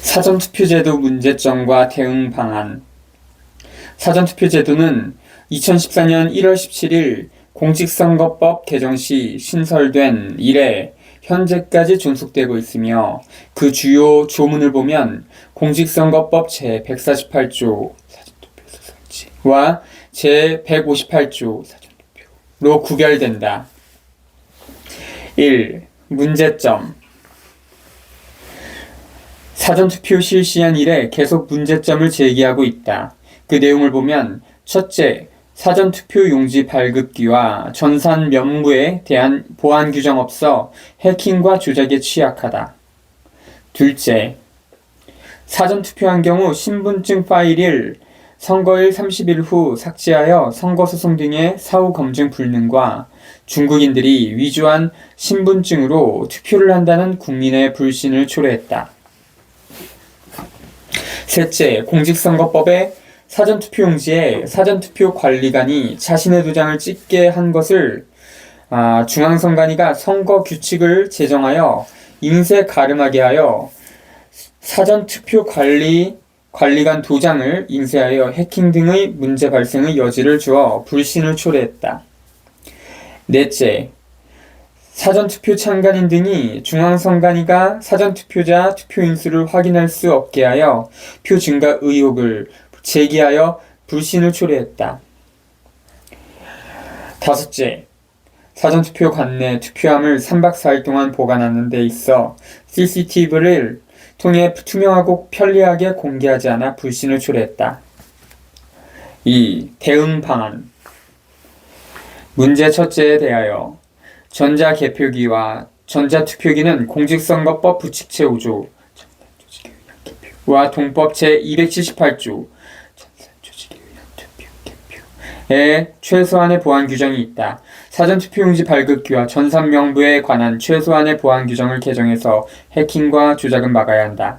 사전투표제도 문제점과 대응 방안. 사전투표제도는 2014년 1월 17일 공직선거법 개정 시 신설된 이래 현재까지 존속되고 있으며 그 주요 조문을 보면 공직선거법 제148조 사전투표소 설치와 제158조 사전투표로 구별된다. 1. 문제점. 사전투표 실시한 이래 계속 문제점을 제기하고 있다. 그 내용을 보면 첫째, 사전투표 용지 발급기와 전산 명부에 대한 보안 규정 없어 해킹과 조작에 취약하다. 둘째, 사전투표한 경우 신분증 파일을 선거일 30일 후 삭제하여 선거소송 등의 사후 검증 불능과 중국인들이 위조한 신분증으로 투표를 한다는 국민의 불신을 초래했다. 셋째, 공직선거법에 사전투표용지에 사전투표 관리관이 자신의 도장을 찍게 한 것을 중앙선관위가 선거규칙을 제정하여 인쇄 가름하게 하여 사전투표 관리관 도장을 인쇄하여 해킹 등의 문제 발생의 여지를 주어 불신을 초래했다. 넷째, 사전투표 참관인 등이 중앙선관위가 사전투표자 투표인수를 확인할 수 없게 하여 표 증가 의혹을 제기하여 불신을 초래했다. 다섯째, 사전투표 관내 투표함을 3박 4일 동안 보관하는 데 있어 CCTV를 통해 투명하고 편리하게 공개하지 않아 불신을 초래했다. 2. 대응 방안. 문제 첫째에 대하여 전자개표기와 전자투표기는 공직선거법 부칙제 5조 와 동법 제278조 에 최소한의 보안 규정이 있다. 사전투표용지 발급기와 전산명부에 관한 최소한의 보안 규정을 개정해서 해킹과 조작은 막아야 한다.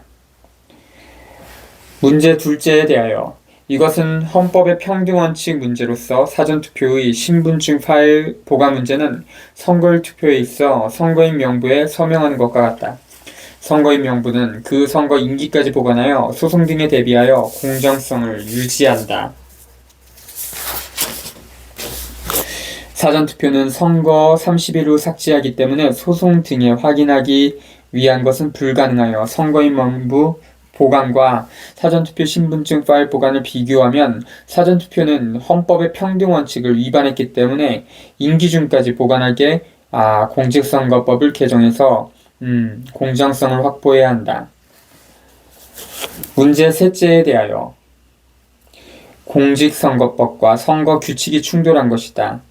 문제 둘째에 대하여 이것은 헌법의 평등원칙 문제로서 사전투표의 신분증 파일 보관 문제는 선거일 투표에 있어 선거인 명부에 서명하는 것과 같다. 선거인 명부는 그 선거 임기까지 보관하여 소송 등에 대비하여 공정성을 유지한다. 사전투표는 선거 30일 후 삭제하기 때문에 소송 등에 확인하기 위한 것은 불가능하여 선거인 명부 보관과 사전투표 신분증 파일 보관을 비교하면 사전투표는 헌법의 평등원칙을 위반했기 때문에 임기 중까지 보관하게 공직선거법을 개정해서 공정성을 확보해야 한다. 문제 셋째에 대하여 공직선거법과 선거규칙이 충돌한 것이다.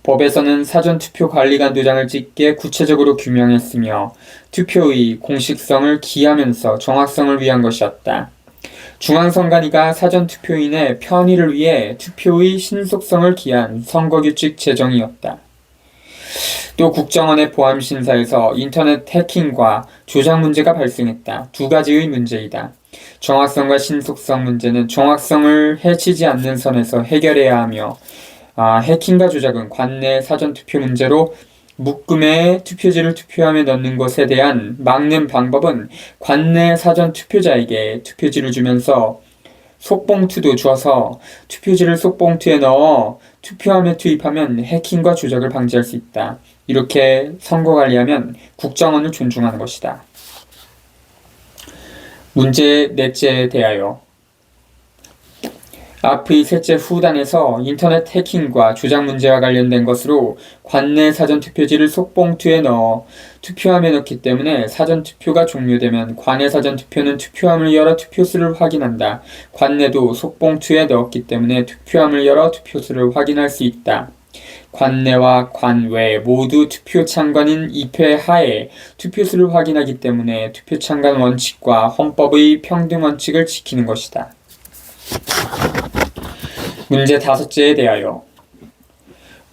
법에서는 사전투표 관리관 도장을 찍게 구체적으로 규명했으며 투표의 공식성을 기하면서 정확성을 위한 것이었다. 중앙선관위가 사전투표인의 편의를 위해 투표의 신속성을 기한 선거규칙 제정이었다. 또 국정원의 보안심사에서 인터넷 해킹과 조작 문제가 발생했다. 두 가지의 문제이다. 정확성과 신속성 문제는 정확성을 해치지 않는 선에서 해결해야 하며 해킹과 조작은 관내 사전투표 문제로 묶음에 투표지를 투표함에 넣는 것에 대한 막는 방법은 관내 사전투표자에게 투표지를 주면서 속봉투도 줘서 투표지를 속봉투에 넣어 투표함에 투입하면 해킹과 조작을 방지할 수 있다. 이렇게 선거관리하면 국정원을 존중하는 것이다. 문제 넷째에 대하여 앞의 셋째 후단에서 인터넷 해킹과 조작 문제와 관련된 것으로 관내 사전투표지를 속봉투에 넣어 투표함에 넣기 때문에 사전투표가 종료되면 관내 사전투표는 투표함을 열어 투표수를 확인한다. 관내도 속봉투에 넣었기 때문에 투표함을 열어 투표수를 확인할 수 있다. 관내와 관외 모두 투표 참관인 입회 하에 투표수를 확인하기 때문에 투표 참관 원칙과 헌법의 평등 원칙을 지키는 것이다. 문제 다섯째에 대하여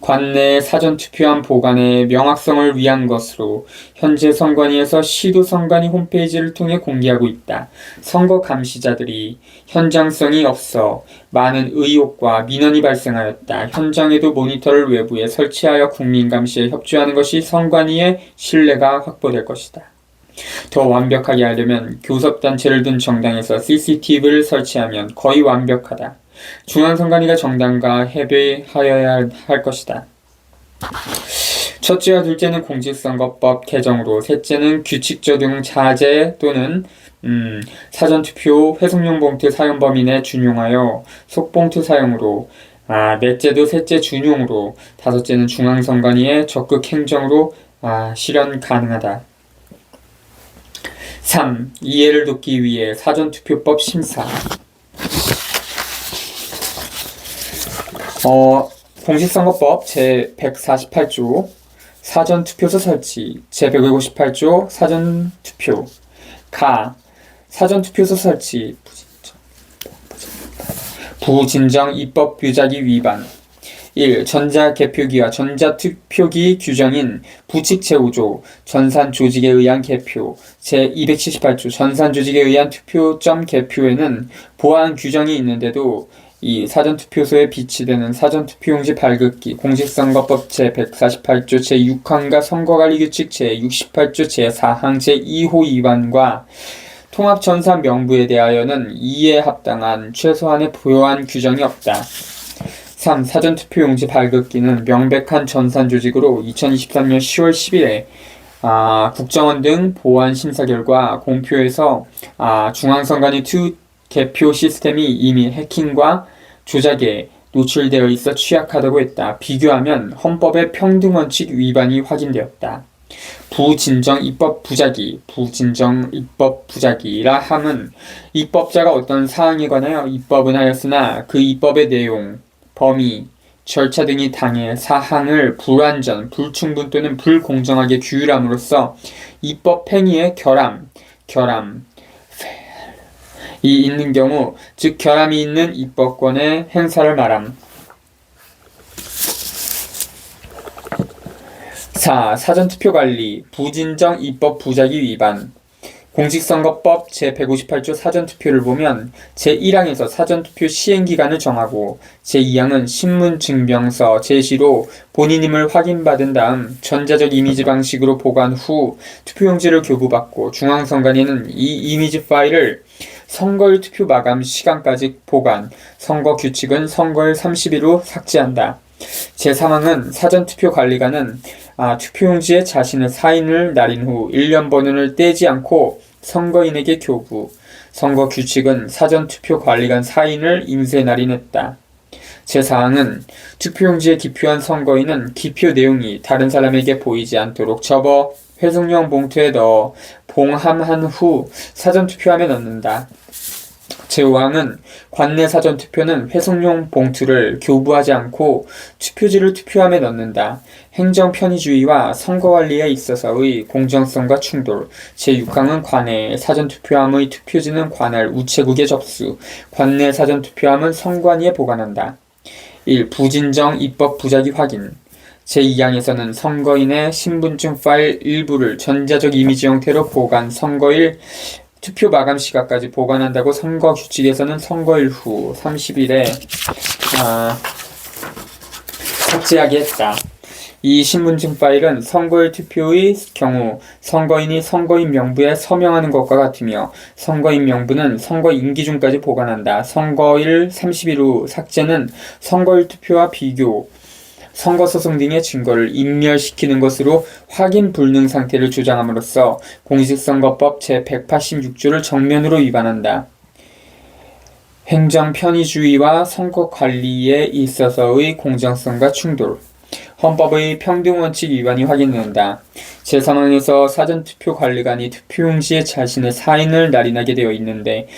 관내 사전투표함 보관의 명확성을 위한 것으로 현재 선관위에서 시도 선관위 홈페이지를 통해 공개하고 있다. 선거 감시자들이 현장성이 없어 많은 의혹과 민원이 발생하였다. 현장에도 모니터를 외부에 설치하여 국민 감시에 협조하는 것이 선관위의 신뢰가 확보될 것이다. 더 완벽하게 하려면 교섭단체를 둔 정당에서 CCTV를 설치하면 거의 완벽하다. 중앙선관위가 정당과 협의하여야 할 것이다. 첫째와 둘째는 공직선거법 개정으로, 셋째는 규칙적용 자제 또는 사전투표 회속용 봉투 사용 범위 내 준용하여 속봉투 사용으로, 넷째도 셋째 준용으로, 다섯째는 중앙선관위의 적극 행정으로 실현 가능하다. 3. 이해를 돕기 위해 사전투표법 심사. 공직선거법 제148조 사전투표소 설치, 제158조 사전투표 사전투표소 설치 부진정 입법 부작위 위반. 1. 전자개표기와 전자투표기 규정인 부칙 제5조 전산조직에 의한 개표, 제278조 전산조직에 의한 투표점 개표에는 보안 규정이 있는데도 이 사전투표소에 비치되는 사전투표용지 발급기, 공직선거법 제148조 제6항과 선거관리규칙 제68조 제4항 제2호 위반과 통합전산 명부에 대하여는 이에 합당한 최소한의 보안 규정이 없다. 3. 사전투표용지 발급기는 명백한 전산조직으로 2023년 10월 10일에 국정원 등 보안 심사 결과 공표에서 중앙선관위 개표 시스템이 이미 해킹과 조작에 노출되어 있어 취약하다고 했다. 비교하면 헌법의 평등원칙 위반이 확인되었다. 부진정 입법 부작위라 함은 입법자가 어떤 사항에 관하여 입법은 하였으나 그 입법의 내용, 범위, 절차 등이 당해 사항을 불완전, 불충분 또는 불공정하게 규율함으로써 입법 행위의 결함이 있는 경우, 즉 결함이 있는 입법권의 행사를 말함. 4. 사전투표관리 부진정 입법 부작위 위반. 공직선거법 제158조 사전투표를 보면 제1항에서 사전투표 시행기간을 정하고 제2항은 신분증명서 제시로 본인임을 확인받은 다음 전자적 이미지 방식으로 보관 후 투표용지를 교부받고, 중앙선관위는 이 이미지 파일을 선거일 투표 마감 시간까지 보관, 선거규칙은 선거일 30일 후 삭제한다. 제3항은 사전투표관리관은 투표용지에 자신의 사인을 날인 후 1년 번호를 떼지 않고 선거인에게 교부, 선거규칙은 사전투표관리관 사인을 인쇄 날인했다. 제4항은 투표용지에 기표한 선거인은 기표 내용이 다른 사람에게 보이지 않도록 접어 회속용 봉투에 넣어 봉함한 후 사전투표함에 넣는다. 제5항은 관내 사전투표는 회속용 봉투를 교부하지 않고 투표지를 투표함에 넣는다. 행정편의주의와 선거관리에 있어서의 공정성과 충돌. 제6항은 관내 사전투표함의 투표지는 관할 우체국에 접수, 관내 사전투표함은 선관위에 보관한다. 1. 부진정 입법 부작위 확인. 제2항에서는 선거인의 신분증 파일 일부를 전자적 이미지 형태로 보관, 선거일 투표 마감 시각까지 보관한다고 선거규칙에서는 선거일 후 30일에 삭제하게 했다. 이 신분증 파일은 선거일 투표의 경우 선거인이 선거인 명부에 서명하는 것과 같으며, 선거인 명부는 선거인 기준까지 보관한다. 선거일 30일 후 삭제는 선거일 투표와 비교, 선거소송 등의 증거를 인멸시키는 것으로 확인 불능 상태를 주장함으로써 공직선거법 제186조를 정면으로 위반한다. 행정편의주의와 선거관리에 있어서의 공정성과 충돌. 헌법의 평등원칙 위반이 확인된다. 제3항에서 사전투표관리관이 투표용지에 자신의 사인을 날인하게 되어 있는데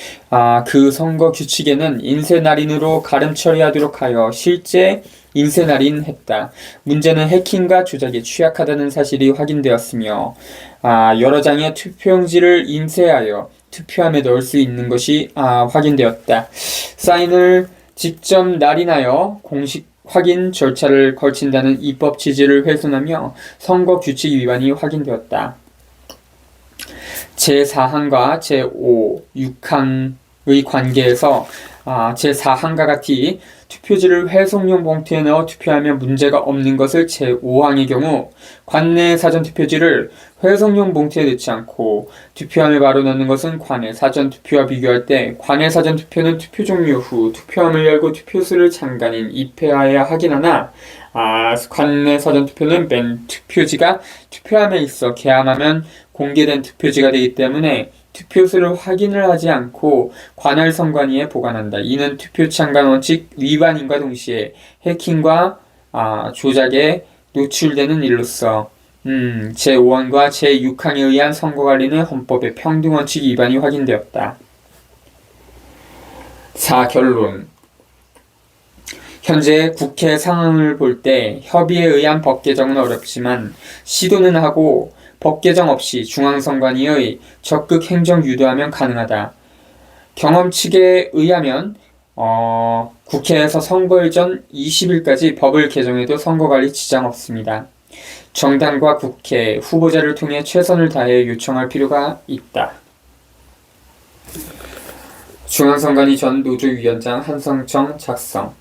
그 선거규칙에는 인쇄 날인으로 가름 처리하도록 하여 실제 인쇄 날인했다. 문제는 해킹과 조작에 취약하다는 사실이 확인되었으며 여러 장의 투표용지를 인쇄하여 투표함에 넣을 수 있는 것이 확인되었다. 사인을 직접 날인하여 공식 확인 절차를 거친다는 입법 취지를 훼손하며 선거규칙 위반이 확인되었다. 제4항과 제5, 6항의 관계에서 제4항과 같이 투표지를 회송용 봉투에 넣어 투표하면 문제가 없는 것을 제5항의 경우 관내 사전투표지를 회송용 봉투에 넣지 않고 투표함에 바로 넣는 것은 관내 사전투표와 비교할 때 관내 사전투표는 투표 종료 후 투표함을 열고 투표수를 잠깐인 입회하여야 하긴 하나 관내 사전투표는 맨 투표지가 투표함에 있어 개함하면 공개된 투표지가 되기 때문에 투표수를 확인을 하지 않고 관할 선관위에 보관한다. 이는 투표 참관 원칙 위반임과 동시에 해킹과 조작에 노출되는 일로서 제5항과 제6항에 의한 선거관리는 헌법의 평등원칙 위반이 확인되었다. 4. 결론. 현재 국회 상황을 볼 때 협의에 의한 법 개정은 어렵지만 시도는 하고 법 개정 없이 중앙선관위의 적극 행정 유도하면 가능하다. 경험칙에 의하면 국회에서 선거일 전 20일까지 법을 개정해도 선거관리 지장 없습니다. 정당과 국회, 후보자를 통해 최선을 다해 요청할 필요가 있다. 중앙선관위 전 노조위원장 한성정 작성.